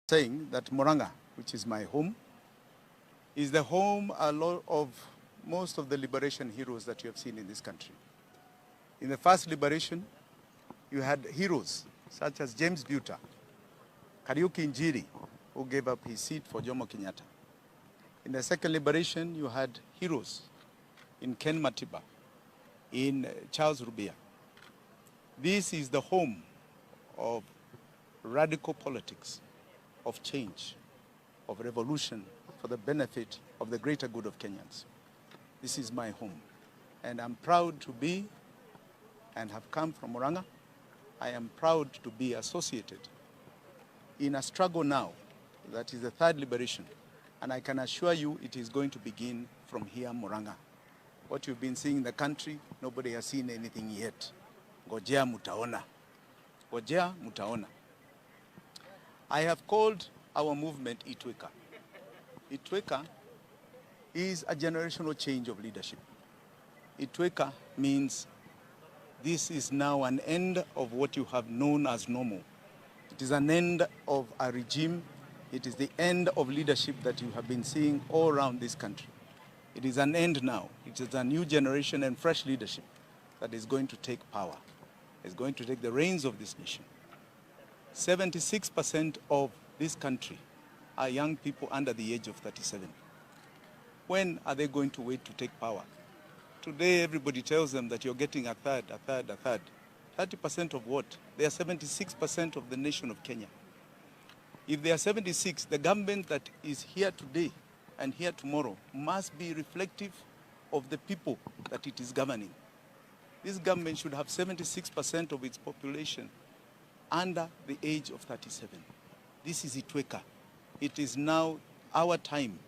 saying that Murang'a, which is my home, is the home of most of the liberation heroes that you have seen in this country. In the first liberation, you had heroes such as James Buta, Kariuki Njiri, who gave up his seat for Jomo Kenyatta. In the second liberation, you had heroes in Ken Matiba, in Charles Rubia. This is the home of radical politics, of change, of revolution for the benefit of the greater good of Kenyans. This is my home, and I'm proud to be and have come from Murang'a. I am proud to be associated in a struggle now that is the third liberation, and I can assure you it is going to begin from here, Murang'a. What you've been seeing in the country, nobody has seen anything yet. Ngojea mutaona. Ngojea mutaona. I have called our movement Itweka. Itweka is a generational change of leadership. Itweka means this is now an end of what you have known as normal. It is an end of a regime. It is the end of leadership that you have been seeing all around this country. It is an end now. It is a new generation and fresh leadership that is going to take power, is going to take the reins of this nation. 76% of this country are young people under the age of 37. When are they going to wait to take power? Today, everybody tells them that you're getting a third. 30% of what? They are 76% of the nation of Kenya. If they are 76, the government that is here today and here tomorrow must be reflective of the people that it is governing. This government should have 76% of its population under the age of 37. This is Itweka. It is now our time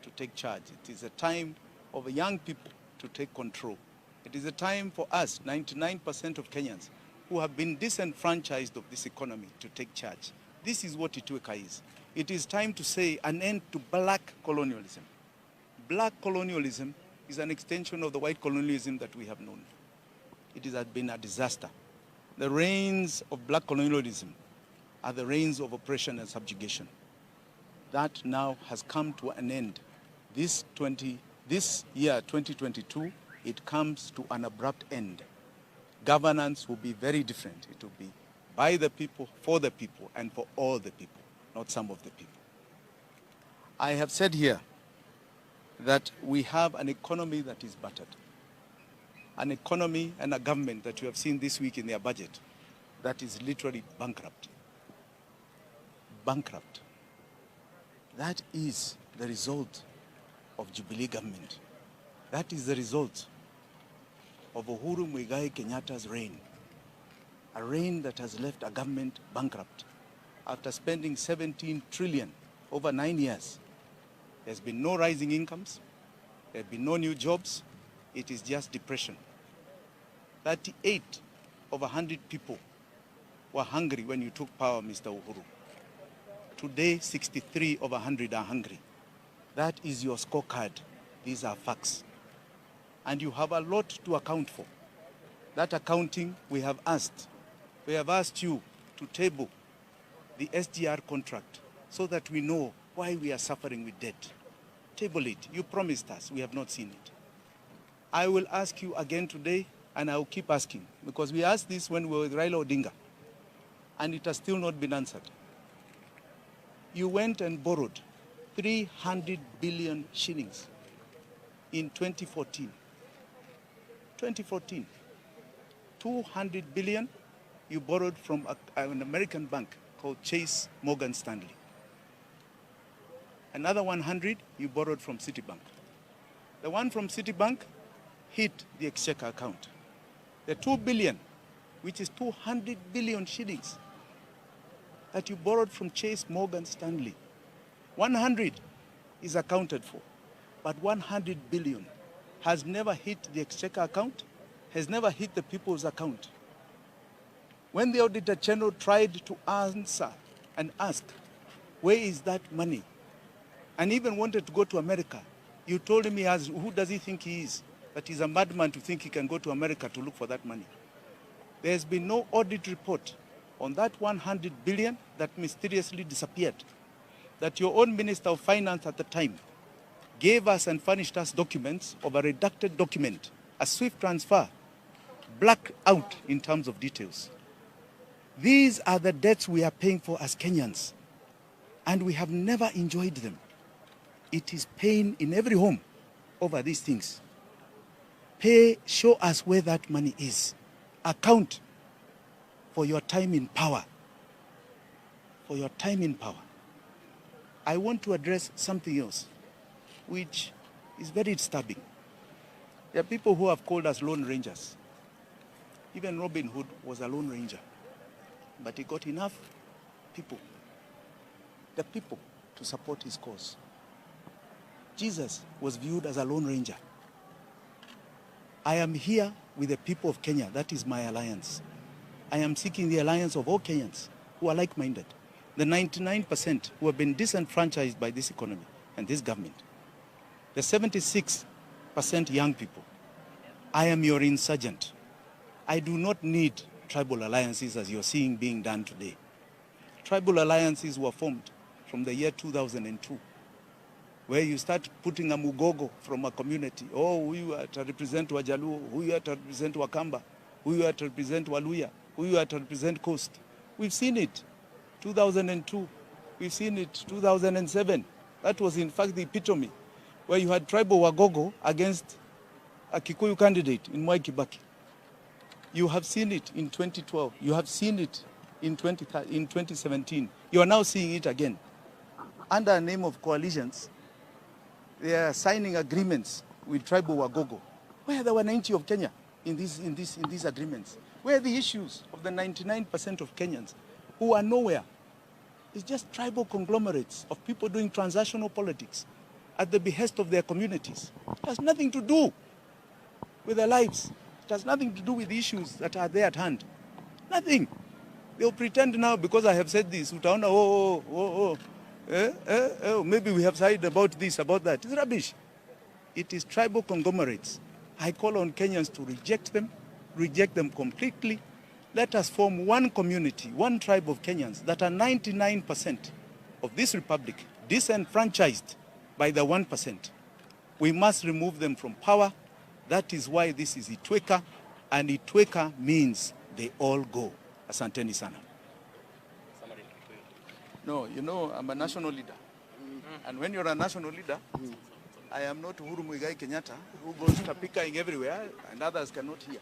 to take charge. It is a time of young people to take control. It is a time for us, 99% of Kenyans, who have been disenfranchised of this economy, to take charge. This is what Itweka is. It is time to say an end to black colonialism. Black colonialism is an extension of the white colonialism that we have known. It has been a disaster. The reigns of black colonialism are the reigns of oppression and subjugation. That now has come to an end. This year, 2022, it comes to an abrupt end. Governance will be very different. It will be by the people, for the people, and for all the people, not some of the people. I have said here that we have an economy that is battered. An economy and a government that you have seen this week in their budget that is literally bankrupt. Bankrupt. That is the result of Jubilee government. That is the result of Uhuru Kenyatta's reign. A reign that has left a government bankrupt. After spending 17 trillion over 9 years, there's been no rising incomes, there have been no new jobs, it is just depression. 38 of 100 people were hungry when you took power, Mr. Uhuru. Today, 63 of 100 are hungry. That is your scorecard. These are facts. And you have a lot to account for. That accounting we have asked. We have asked you to table the SGR contract so that we know why we are suffering with debt. Table it. You promised us. We have not seen it. I will ask you again today, and I will keep asking, because we asked this when we were with Raila Odinga, and it has still not been answered. You went and borrowed 300 billion shillings in 2014. 2014. 200 billion you borrowed from an American bank called Chase Morgan Stanley. Another 100 you borrowed from Citibank. The one from Citibank hit the exchequer account. The 2 billion, which is 200 billion shillings, that you borrowed from Chase Morgan Stanley, 100 is accounted for, but 100 billion has never hit the exchequer account, has never hit the people's account. When the Auditor General tried to answer and ask, where is that money? And even wanted to go to America, you told him who does he think he is? That he's a madman to think he can go to America to look for that money. There has been no audit report on that 100 billion that mysteriously disappeared. that your own Minister of Finance at the time gave us and furnished us documents of a redacted document, a swift transfer, black out in terms of details. These are the debts we are paying for as Kenyans, and we have never enjoyed them. It is pain in every home over these things. Pay, show us where that money is. Account for your time in power. For your time in power. I want to address something else, which is very disturbing. There are people who have called us lone rangers. Even Robin Hood was a lone ranger. But he got enough people, the people, to support his cause. Jesus was viewed as a lone ranger. I am here with the people of Kenya. That is my alliance. I am seeking the alliance of all Kenyans who are like-minded. The 99% who have been disenfranchised by this economy and this government. The 76% young people. I am your insurgent. I do not need tribal alliances as you're seeing being done today. Tribal alliances were formed from the year 2002, where you start putting a mugogo from a community. Oh, who are to represent Wajaluo, who are to represent Wakamba, who are to represent Waluya, who are to represent Coast. We've seen it, 2002. We've seen it, 2007. That was in fact the epitome, where you had tribal Wagogo against a Kikuyu candidate in Mwai Kibaki. You have seen it in 2012. You have seen it in 2017. You are now seeing it again. Under the name of coalitions, they are signing agreements with tribal Wagogo. Where are the wananchi of Kenya in these agreements? Where are the issues of the 99% of Kenyans who are nowhere? It's just tribal conglomerates of people doing transactional politics at the behest of their communities. It has nothing to do with their lives. It has nothing to do with the issues that are there at hand. Nothing. They'll pretend now because I have said this. Maybe we have said about this, about that. It's rubbish. It is tribal conglomerates. I call on Kenyans to reject them completely. Let us form one community, one tribe of Kenyans that are 99% of this republic, disenfranchised by the 1%. We must remove them from power. That is why this is Itweka, and Itweka means they all go. Asanteni sana. No, you know, I'm a national leader. And when you're a national leader, I am not Uhuru Muigai Kenyatta, who goes tapikaing everywhere and others cannot hear.